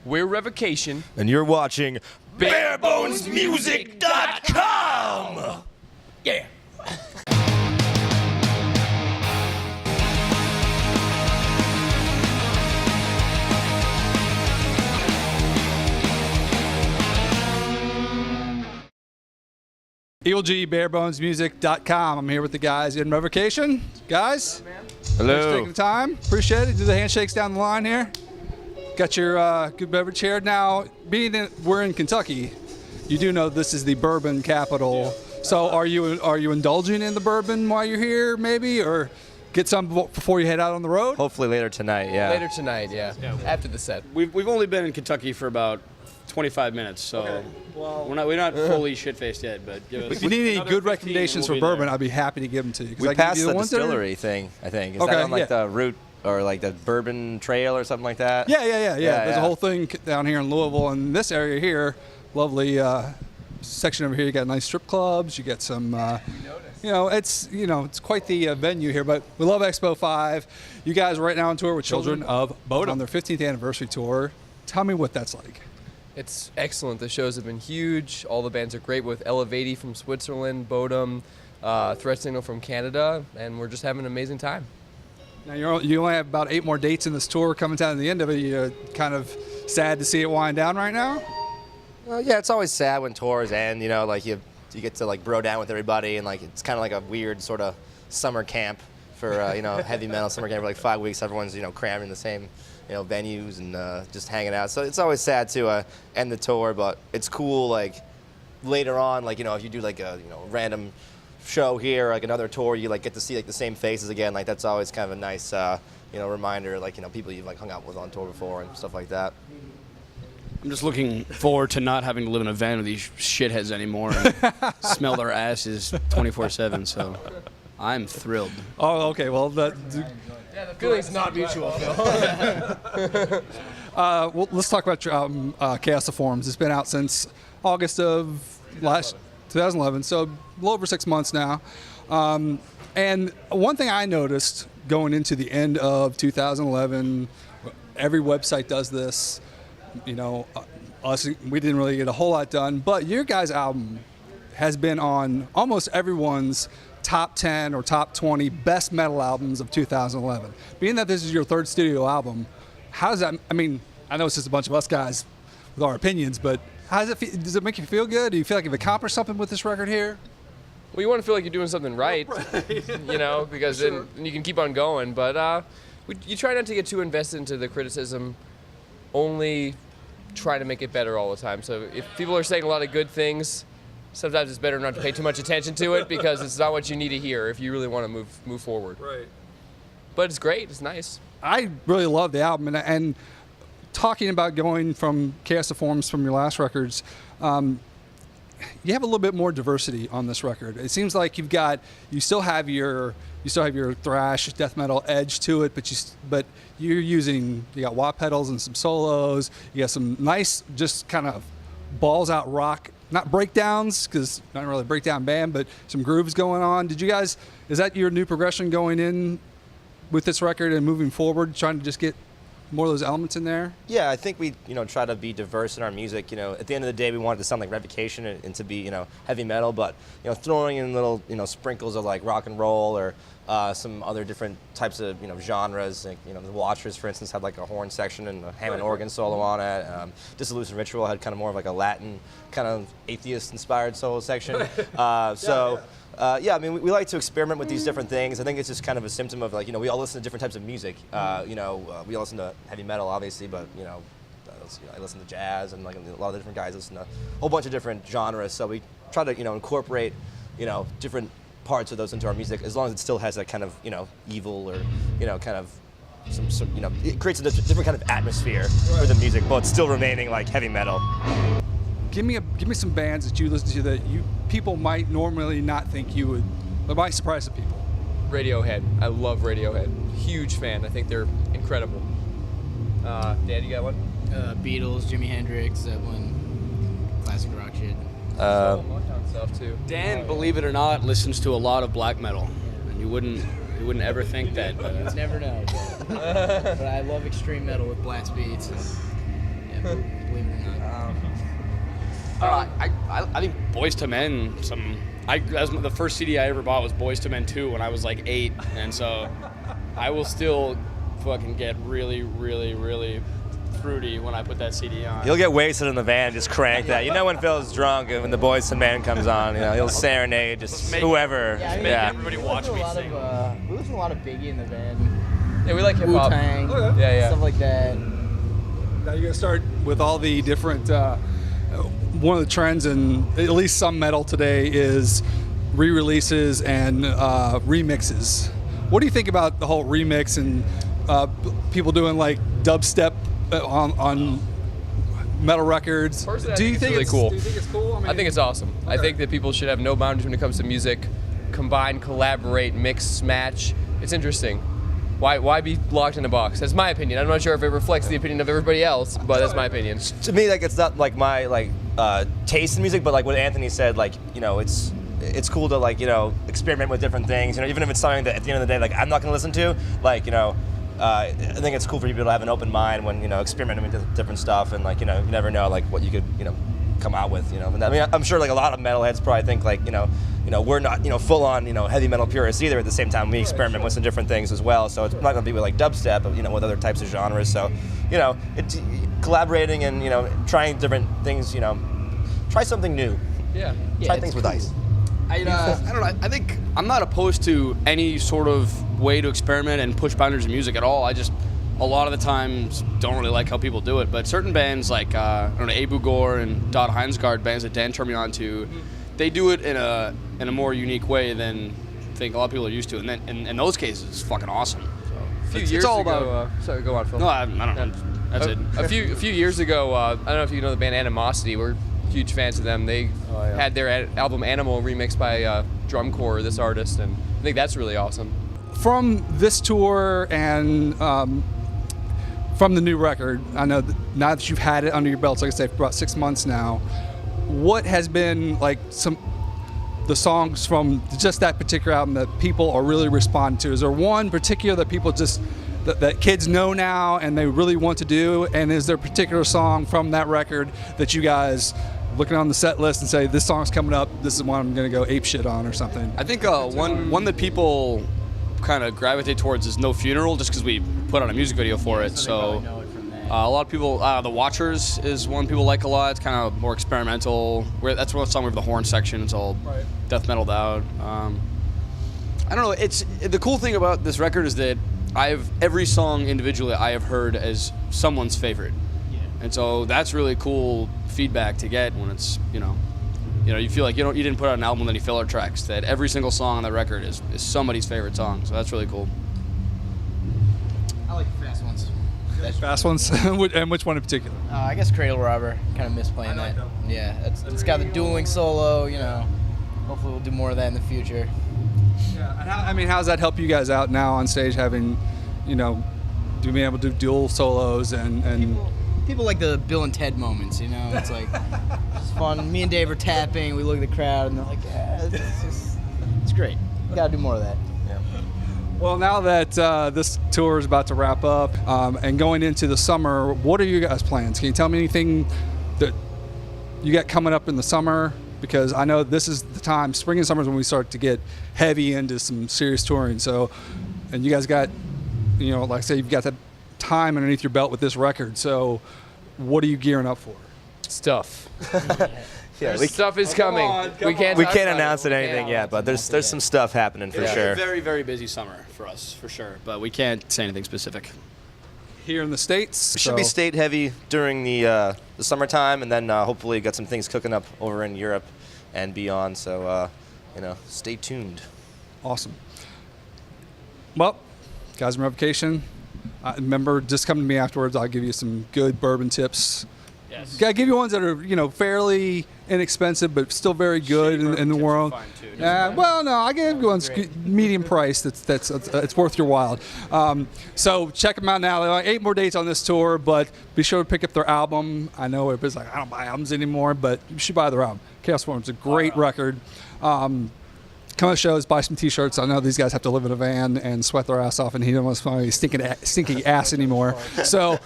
We're Revocation. And you're watching BareBonesMusic.com! Yeah. Eagle G, BareBonesMusic.com. I'm here with the guys in Revocation. Guys, Hello. thanks for taking the time. Appreciate it. Do the handshakes down the line here. Got your good beverage here. Now, being that we're in Kentucky, you do know this is the bourbon capital. Yeah. So are you indulging in the bourbon while you're here, maybe, or get some before you head out on the road? Hopefully later tonight, yeah. Later tonight, yeah. After the set. We've only been in Kentucky for about 25 minutes, so we're not fully shit-faced yet. But if you need any good recommendations for bourbon, I'd be happy to give them to you. We passed the distillery thing, I think. Is that on like the route or like the bourbon trail or something like that? Yeah. There's a whole thing down here in Louisville, and this area here, lovely section over here. You got nice strip clubs. You got some. It's quite the venue here. But we love Expo 5. You guys are right now on tour with Children of Bodom on their 15th anniversary tour. Tell me what that's like. It's excellent. The shows have been huge. All the bands are great with Elevati from Switzerland, Bodom, Threat Signal from Canada, and we're just having an amazing time. Now you only have about 8 more dates in this tour coming down to the end of it. You're kind of sad to see it wind down right now? Yeah, it's always sad when tours end, like you get to like bro down with everybody, and like it's kind of like a weird sort of summer camp for heavy metal summer camp for like 5 weeks. Everyone's crammed in the same venues and just hanging out. So it's always sad to end the tour, but it's cool like later on, like if you do like a random show here, like another tour, you like get to see like the same faces again. Like that's always kind of a nice reminder, like people you've like hung out with on tour before and stuff like that. I'm just looking forward to not having to live in a van with these shitheads anymore and smell their asses 24/7. So I'm thrilled. Oh, okay. Well, the feeling's not mutual, Phil. Well, let's talk about Chaos of Forms. It's been out since August of 2011, so a little over 6 months now. And one thing I noticed going into the end of 2011, every website does this. Us, we didn't really get a whole lot done, but your guys' album has been on almost everyone's top 10 or top 20 best metal albums of 2011. Being that this is your third studio album, how does that, I mean, I know it's just a bunch of us guys with our opinions, but how does it feel? Does it make you feel good? Do you feel like you've accomplished something with this record here? Well, you want to feel like you're doing something right, because then you can keep on going. But you try not to get too invested into the criticism, only try to make it better all the time. So if people are saying a lot of good things, sometimes it's better not to pay too much attention to it because it's not what you need to hear if you really want to move forward. Right. But it's great. It's nice. I really love the album, and talking about going from Chaos of Forms from your last records, you have a little bit more diversity on this record. It seems like you still have your thrash death metal edge to it, but you got wah pedals and some solos. You got some nice, just kind of balls out rock, not breakdowns because not really a breakdown band, but some grooves going on. Is that your new progression going in with this record and moving forward, trying to just get more of those elements in there? Yeah, I think we try to be diverse in our music. At the end of the day, we want it to sound like Revocation and to be heavy metal, but throwing in little sprinkles of like rock and roll or some other different types of genres. Like, the Watchers, for instance, had like a horn section and a Hammond organ solo on it. Dissolution Ritual had kind of more of like a Latin kind of atheist-inspired solo section. I mean, we like to experiment with these different things. I think it's just kind of a symptom of like, we all listen to different types of music. We all listen to heavy metal, obviously, but, I listen to jazz, and like a lot of the different guys listen to a whole bunch of different genres. So we try to, incorporate, different parts of those into our music, as long as it still has that kind of, evil or, kind of some it creates a different kind of atmosphere for the music, but still remaining like heavy metal. Give me some bands that you listen to that people might normally not think you would, but might surprise the people. Radiohead. I love Radiohead. Huge fan. I think they're incredible. Dan, you got one? Beatles, Jimi Hendrix, Zeppelin, classic rock shit. Motown stuff too. Dan, believe it or not, listens to a lot of black metal, and you wouldn't ever think that. But Never know. But I love extreme metal with blast beats. And, believe it or not. I think Boyz II Men. The first CD I ever bought was Boyz II Men 2 when I was like 8, and so I will still fucking get really, really, really fruity when I put that CD on. You'll get wasted in the van and just crank that. You know when Phil's drunk and when the Boyz II Men comes on, he'll serenade just whoever. Yeah, Everybody watch me sing. We listen to a lot of Biggie in the van. Yeah, we like hip hop. Wu-Tang, Okay. Yeah. stuff like that. Now you're gonna start with all the different. One of the trends in at least some metal today is re-releases and remixes. What do you think about the whole remix and people doing like dubstep on metal records? Personally, Do you I think think it's really cool. Do you think it's cool? I think it's awesome. I think that people should have no boundaries when it comes to music. Combine, collaborate, mix, match. It's interesting. Why be locked in a box? That's my opinion. I'm not sure if it reflects the opinion of everybody else, but that's my opinion. To me, like it's not like my taste in music, but like what Anthony said, like it's cool to experiment with different things. Even if it's something that at the end of the day, like I'm not gonna listen to, I think it's cool for people to have an open mind when experimenting with different stuff, and you never know what you could come out with. And I mean, I'm sure a lot of metalheads probably think we're not full on heavy metal purists either. At the same time, we experiment with some different things as well. So it's not gonna be with dubstep, but with other types of genres. So it's collaborating and trying different things. Try something new. Yeah. Try things with ice. I don't know. I think I'm not opposed to any sort of way to experiment and push boundaries of music at all. I just, a lot of the times, don't really like how people do it. But certain bands like, Abu Gore and Dot Heinsgard, bands that Dan turned me on to, they do it in a more unique way than I think a lot of people are used to. And then in those cases, it's fucking awesome. So It's all ago. Sorry, go on, Phil. No, I don't know. That's it. A few years ago, I don't know if you know the band Animosity. We're huge fans of them. They had their album Animal remixed by drum corps, this artist, and I think that's really awesome. From this tour and from the new record, I know that now that you've had it under your belt, like I said, for about 6 months now, what has been the songs from just that particular album that people are really responding to? Is there one particular that people that kids know now and they really want to do? And is there a particular song from that record that you guys looking on the set list and say, this song's coming up, this is one I'm going to go ape shit on or something? I think one that people kind of gravitate towards is No Funeral, just because we put on a music video for it. So know it from that. a lot of people, The Watchers is one people like a lot. It's kind of more experimental. That's one song with the horn section. It's all death metaled out. I don't know. It's the cool thing about this record is that every song individually I have heard as someone's favorite. Yeah. And so that's really cool feedback to get when it's, you feel like you didn't put out an album with any filler tracks, that every single song on the record is somebody's favorite song. So that's really cool. I like the fast ones. Fast ones? And which one in particular? I guess Cradle Robber. Kind of miss playing that. Yeah, it's got the dueling solo. Hopefully we'll do more of that in the future. Yeah. And how's that help you guys out now on stage, having, being able to do dual solos and People like the Bill and Ted moments, It's like, it's fun. Me and Dave are tapping. We look at the crowd, and they're like, yeah, it's great. Got to do more of that. Yeah. Well, now that this tour is about to wrap up and going into the summer, what are your guys' plans? Can you tell me anything that you got coming up in the summer? Because I know this is the time, spring and summer is when we start to get heavy into some serious touring. So, and you guys got, like I say, you've got that time underneath your belt with this record. So, what are you gearing up for? Stuff. Yeah, Stuff is coming. We can't announce it anything yet, but there's some stuff happening for sure. Very, very busy summer for us, for sure. But we can't say anything specific. Here in the States? We should be state heavy during the summertime, and then hopefully got some things cooking up over in Europe and beyond. So, stay tuned. Awesome. Well, guys in Revocation, remember, just come to me afterwards. I'll give you some good bourbon tips. Yes. I'll give you ones that are, fairly inexpensive, but still very good in the world. Well, no, I give you ones medium price. That's it's worth your while. So check them out now. There are 8 more dates on this tour, but be sure to pick up their album. I know everybody's like, I don't buy albums anymore, but you should buy their album. Chaos Form's a great record. Come to the shows, buy some T-shirts. I know these guys have to live in a van and sweat their ass off, and he doesn't want to smell any stinky ass anymore. So,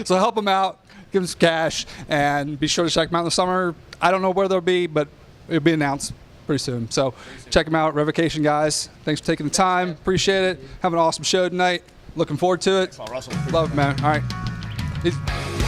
so help them out. give them some cash, and be sure to check them out in the summer. I don't know where they'll be, but it'll be announced pretty soon. So check them out, Revocation guys. Thanks for taking the time. Appreciate it. Have an awesome show tonight. Looking forward to it. Love it, man. All right. Peace.